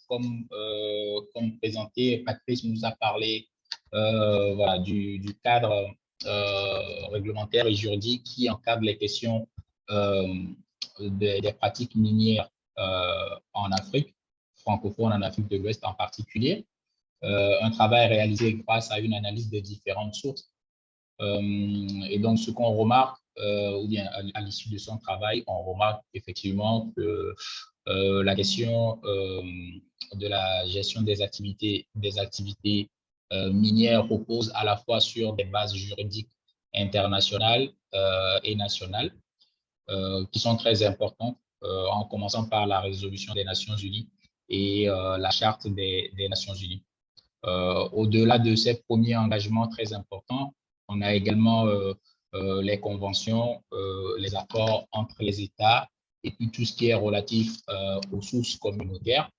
voilà, comme présenté, Patrice nous a parlé voilà, du cadre réglementaire et juridique qui encadre les questions des pratiques minières en Afrique, francophone, en Afrique de l'Ouest en particulier. Un travail réalisé grâce à une analyse des différentes sources. Et donc, ce qu'on remarque, ou bien à l'issue de son travail, on remarque effectivement que la question de la gestion des activités minières repose à la fois sur des bases juridiques internationales et nationales qui sont très importantes, en commençant par la résolution des Nations Unies et la charte des Nations Unies. Au-delà de ces premiers engagements très importants, on a également les conventions, les accords entre les États et puis tout ce qui est relatif aux sources communautaires,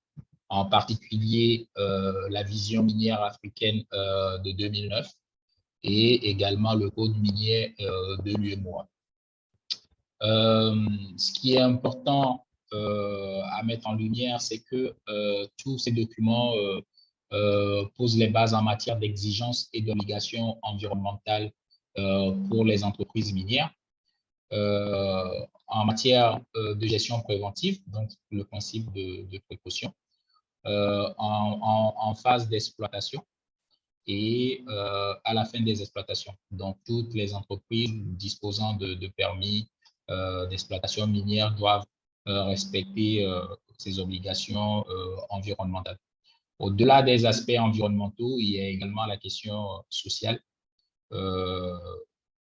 en particulier la vision minière africaine de 2009 et également le code minier de l'UEMOA. Ce qui est important à mettre en lumière, c'est que tous ces documents posent les bases en matière d'exigences et d'obligations environnementales pour les entreprises minières. En matière de gestion préventive, donc le principe de précaution, en phase d'exploitation et à la fin des exploitations. Donc, toutes les entreprises disposant de permis d'exploitation minière doivent respecter ces obligations environnementales. Au-delà des aspects environnementaux, il y a également la question sociale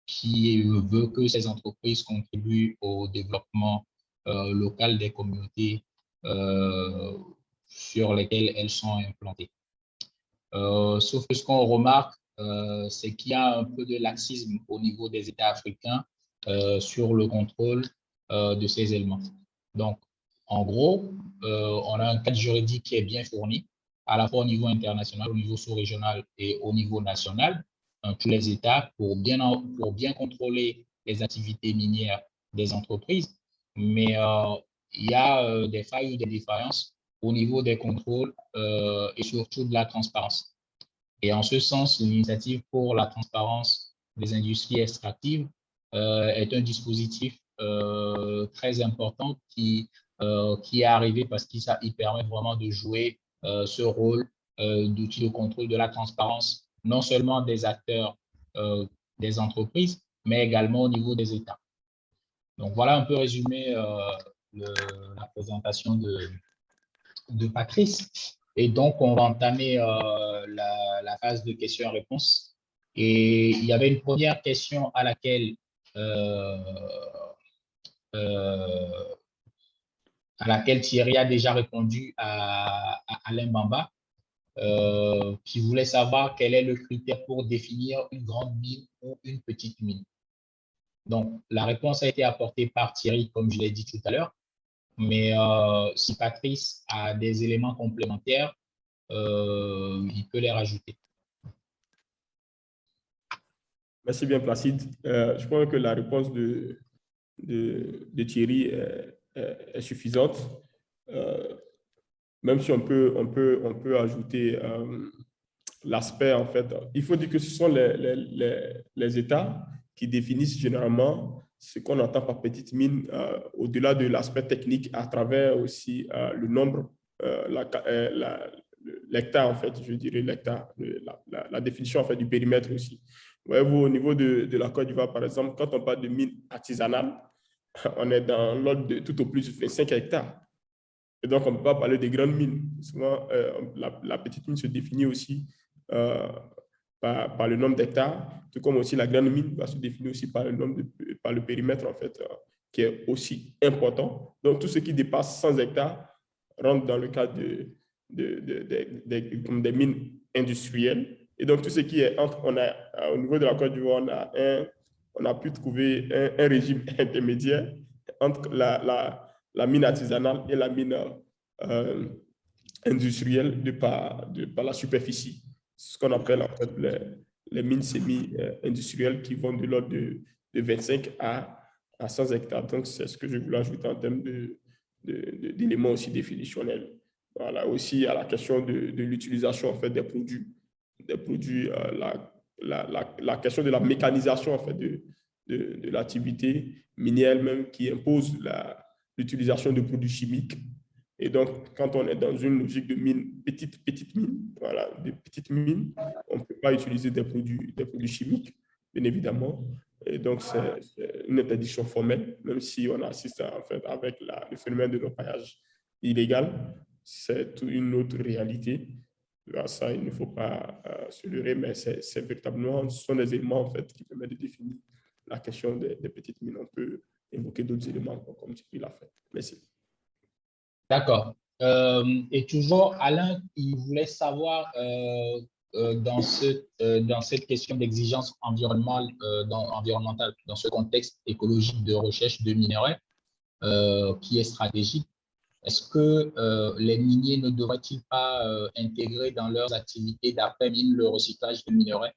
qui veut que ces entreprises contribuent au développement local des communautés sur lesquelles elles sont implantées. Sauf que ce qu'on remarque, c'est qu'il y a un peu de laxisme au niveau des États africains sur le contrôle de ces éléments. Donc, en gros, on a un cadre juridique qui est bien fourni, à la fois au niveau international, au niveau sous-régional et au niveau national, dans tous les États, pour bien contrôler les activités minières des entreprises. Mais il y a des failles ou des défaillances au niveau des contrôles et surtout de la transparence. Et en ce sens, l'initiative pour la transparence des industries extractives est un dispositif très important qui est arrivé parce qu'il permet vraiment de jouer ce rôle d'outil de contrôle de la transparence, non seulement des acteurs des entreprises, mais également au niveau des États. Donc voilà un peu résumé la présentation de Patrice. Et donc, on va entamer la phase de questions-réponses. Et il y avait une première question à laquelle Thierry a déjà répondu à Alain Bamba, qui voulait savoir quel est le critère pour définir une grande mine ou une petite mine. Donc, la réponse a été apportée par Thierry, comme je l'ai dit tout à l'heure. Mais si Patrice a des éléments complémentaires, il peut les rajouter. Merci bien, Placide. Je pense que la réponse de Thierry est suffisante. Même si on peut ajouter l'aspect, en fait, il faut dire que ce sont les États qui définissent généralement ce qu'on entend par petite mine, au-delà de l'aspect technique, à travers aussi le nombre, l'hectare, en fait, je dirais l'hectare, la définition, en fait, du périmètre aussi. Voyez-vous, au niveau de la Côte d'Ivoire, par exemple, quand on parle de mine artisanale, on est dans l'ordre de tout au plus 25 hectares. Et donc, on ne peut pas parler des grandes mines. Souvent, la petite mine se définit aussi par le nombre d'hectares, tout comme aussi la grande mine va se définir aussi par le périmètre, en fait, qui est aussi important. Donc, tout ce qui dépasse 100 hectares rentre dans le cadre des mines industrielles. Et donc, tout ce qui est entre, au niveau de la Côte d'Ivoire, on a pu trouver un régime intermédiaire entre la mine artisanale et la mine industrielle de par la superficie. C'est ce qu'on appelle en fait les mines semi-industrielles qui vont de l'ordre de 25 à 100 hectares. Donc, c'est ce que je voulais ajouter en termes d'éléments aussi définitionnels Voilà, aussi à la question de l'utilisation en fait, des produits, la question de la mécanisation en fait, de l'activité minière même qui impose l'utilisation de produits chimiques. Et donc, quand on est dans une logique de mine, petite mine, voilà, de petites mines, on ne peut pas utiliser des produits chimiques, bien évidemment. Et donc, c'est une interdiction formelle, même si on assiste en fait, avec le phénomène de l'orpaillage illégal, c'est une autre réalité. Là, ça, il ne faut pas se leurrer, mais c'est véritablement, ce sont des éléments en fait, qui permettent de définir la question des petites mines. On peut évoquer d'autres éléments, comme tu l'as fait. Merci. D'accord. Et toujours, Alain, il voulait savoir dans cette question d'exigence environnementale, dans ce contexte écologique de recherche de minerais qui est stratégique, est-ce que les miniers ne devraient-ils pas intégrer dans leurs activités d'après-mine le recyclage de minerais?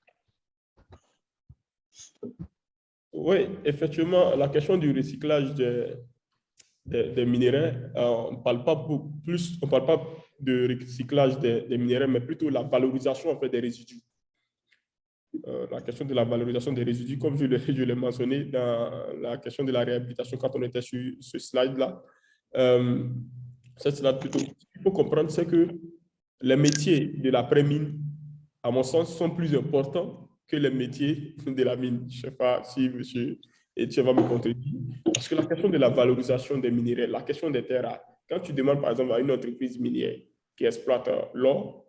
Oui, effectivement, la question du recyclage des minéraux, on ne parle pas on parle pas de recyclage des minéraux, mais plutôt la valorisation en fait, des résidus. La question de la valorisation des résidus, comme je l'ai mentionné dans la question de la réhabilitation quand on était sur ce slide-là. Cette slide plutôt, ce qu'il faut comprendre, c'est que les métiers de l'après-mine, à mon sens, sont plus importants que les métiers de la mine. Je ne sais pas si M. Etienne va me contredire. Parce que la question de la valorisation des minéraux, la question des terres rares, quand tu demandes par exemple à une entreprise minière qui exploite l'or,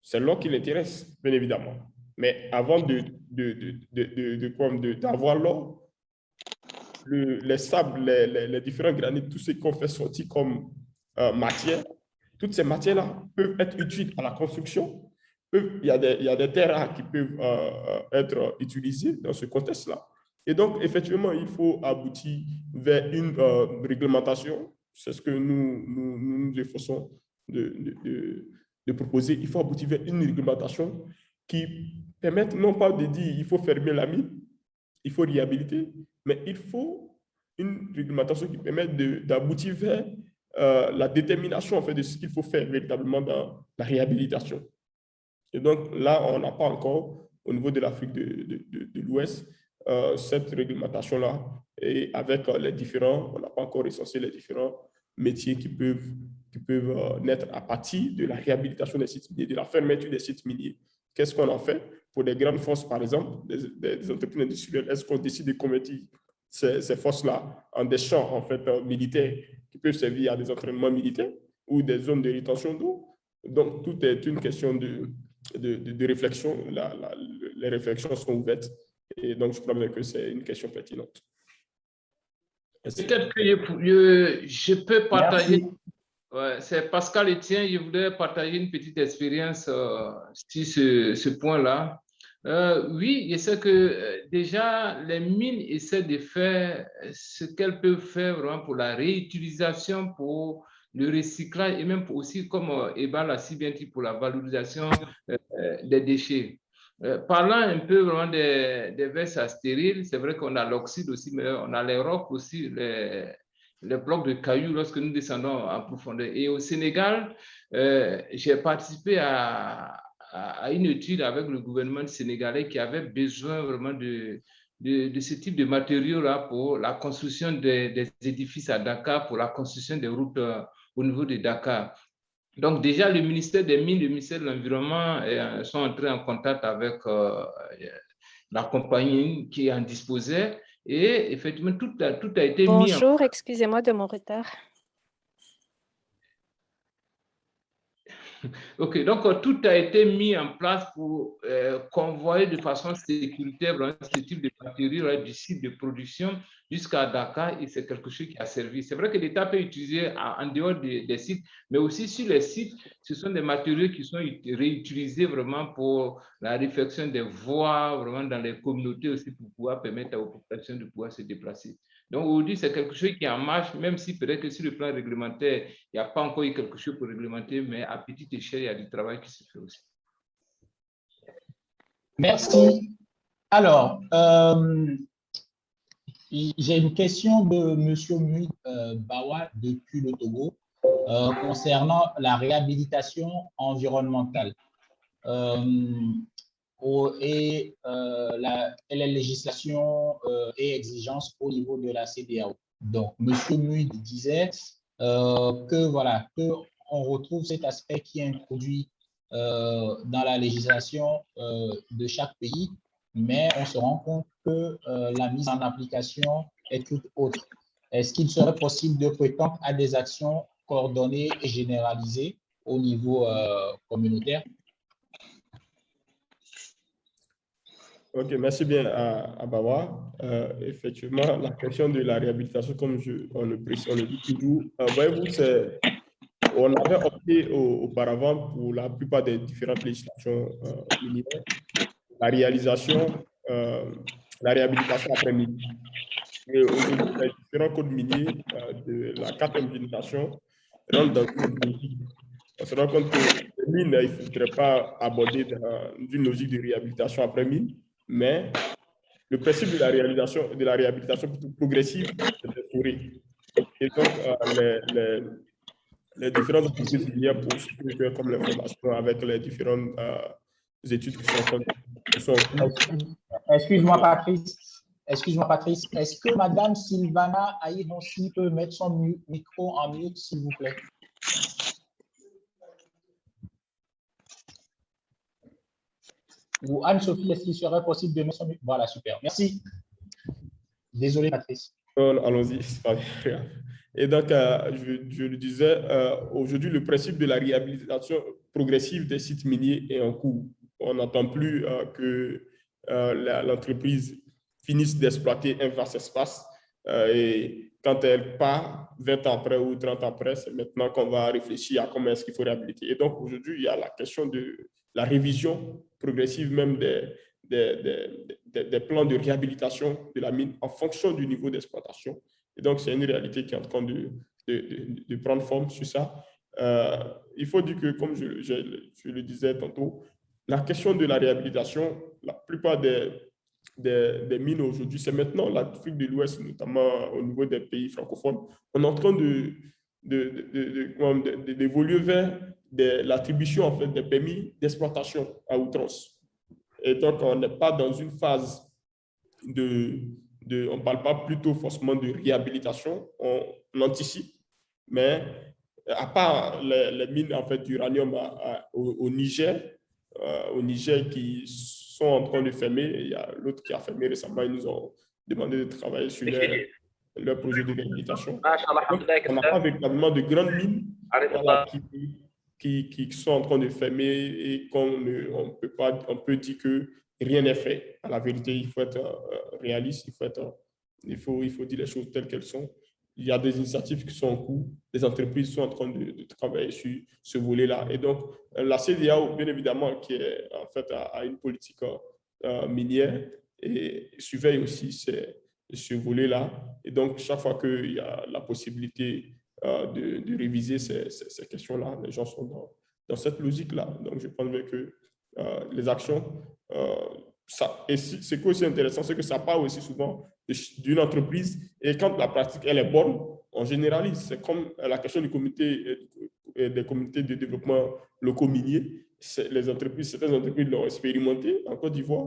c'est l'or qui l'intéresse, bien évidemment. Mais avant d'avoir l'or, les sables, les différents granites, tout ce qu'on fait sortir comme matière, toutes ces matières-là peuvent être utiles à la construction. Il y a des terres rares qui peuvent être utilisées dans ce contexte-là. Et donc, effectivement, il faut aboutir vers une réglementation. C'est ce que nous efforçons de proposer. Il faut aboutir vers une réglementation qui permette non pas de dire il faut fermer la mine, il faut réhabiliter, mais il faut une réglementation qui permette d'aboutir vers la détermination en fait, de ce qu'il faut faire véritablement dans la réhabilitation. Et donc là, on n'a pas encore, au niveau de l'Afrique de l'Ouest, cette réglementation-là. Et avec les différents, on n'a pas encore recensé les différents métiers qui peuvent naître à partir de la réhabilitation des sites miniers, de la fermeture des sites miniers. Qu'est-ce qu'on en fait? Pour des grandes forces, par exemple, des entreprises industrielles, est-ce qu'on décide de convertir ces forces-là en des champs en fait, militaires qui peuvent servir à des entraînements militaires ou des zones de rétention d'eau? Donc, tout est une question de réflexion. Les réflexions sont ouvertes. Et donc, je crois bien que c'est une question pertinente. Peut-être que je peux partager. Ouais, c'est Pascal Etienne. Je voudrais partager une petite expérience sur ce point-là. Oui, je sais que déjà, les mines essaient de faire ce qu'elles peuvent faire vraiment pour la réutilisation, pour le recyclage et même aussi, comme Eba l'a si bien dit, pour la valorisation des déchets. Parlant un peu vraiment des vestes stériles, c'est vrai qu'on a l'oxyde aussi, mais on a les rocs aussi, les blocs de cailloux lorsque nous descendons en profondeur. Et au Sénégal, j'ai participé à une étude avec le gouvernement sénégalais qui avait besoin vraiment de ce type de matériaux-là pour la construction des édifices à Dakar, pour la construction des routes au niveau de Dakar. Donc déjà, le ministère des Mines, le ministère de l'Environnement sont entrés en contact avec la compagnie qui en disposait et effectivement, tout a été mis en place. Bonjour, excusez-moi de mon retard. OK, donc tout a été mis en place pour convoyer de façon sécuritaire ce type de matériaux du site de production jusqu'à Dakar et c'est quelque chose qui a servi. C'est vrai que l'État peut utiliser en dehors des sites, mais aussi sur les sites, ce sont des matériaux qui sont réutilisés vraiment pour la réfection des voies, vraiment dans les communautés aussi pour pouvoir permettre aux populations de pouvoir se déplacer. Donc aujourd'hui, c'est quelque chose qui est en marche, même si peut-être que sur le plan réglementaire, il n'y a pas encore eu quelque chose pour réglementer, mais à petite échelle, il y a du travail qui se fait aussi. Merci. Alors, j'ai une question de M. Mouy Bawa depuis le Togo. concernant la réhabilitation environnementale et la législation et exigences au niveau de la CEDEAO. Donc, M. Muid disait que voilà, qu'on retrouve cet aspect qui est introduit dans la législation de chaque pays, mais on se rend compte que la mise en application est toute autre. Est-ce qu'il serait possible de prétendre à des actions coordonnées et généralisées au niveau communautaire? Ok, merci bien à Bawa. Effectivement, la question de la réhabilitation, comme on le dit toujours, voyez-vous, on avait opté auparavant pour la plupart des différentes législations minières, la réhabilitation après mine. Et aujourd'hui, les différents codes miniers de la 4e génération rentrent dans une logique. On se rend compte que les mines, il ne faudrait pas aborder dans une logique de réhabilitation après mine, mais le principe de la réhabilitation plutôt progressive, c'est d'instaurer. Et donc, les différentes entreprises minières pour ce que faire comme l'information avec les différentes études qui sont en cours. Excuse-moi, Patrice. Excuse-moi, Patrice. Est-ce que Madame Sylvana Aïronsi peut mettre son micro en mute, s'il vous plaît? Ou Anne-Sophie, est-ce qu'il serait possible de mettre son micro? Voilà, super. Merci. Désolé, Patrice. Allons-y, c'est pas grave. Et donc, je le disais, aujourd'hui, le principe de la réhabilitation progressive des sites miniers est en cours. On n'entend plus que l'entreprise finisse d'exploiter un vaste espace et quand elle part 20 ans après ou 30 ans après, c'est maintenant qu'on va réfléchir à comment est-ce qu'il faut réhabiliter. Et donc, aujourd'hui, il y a la question de la révision progressive même des plans de réhabilitation de la mine en fonction du niveau d'exploitation. Et donc, c'est une réalité qui est en train de prendre forme sur ça. Il faut dire que, comme je le disais tantôt, la question de la réhabilitation, la plupart des mines aujourd'hui, c'est maintenant l'Afrique de l'Ouest, notamment au niveau des pays francophones, on est en train d'évoluer vers l'attribution en fait, des permis d'exploitation à outrance. Et donc, on n'est pas dans une phase on ne parle pas plutôt forcément de réhabilitation, on anticipe, mais à part les mines en fait, d'uranium au Niger qui sont en train de fermer, il y a l'autre qui a fermé récemment, ils nous ont demandé de travailler sur leur projet de réhabilitation. Donc, on n'a pas véritablement de grandes mines qui sont en train de fermer et on peut dire que rien n'est fait. À la vérité, il faut être réaliste, il faut dire les choses telles qu'elles sont. Il y a des initiatives qui sont en cours, les entreprises sont en train de travailler sur ce volet-là. Et donc, la CEDEAO, bien évidemment, qui est en fait a une politique minière et surveille aussi ce volet-là. Et donc, chaque fois qu'il y a la possibilité de réviser ces questions-là, les gens sont dans cette logique-là. Donc, je pense bien que les actions, et ce qui est aussi intéressant, c'est que ça part aussi souvent d'une entreprise et quand la pratique elle est bonne, on généralise. C'est comme la question des comités de développement locaux miniers. Certaines entreprises l'ont expérimenté en Côte d'Ivoire.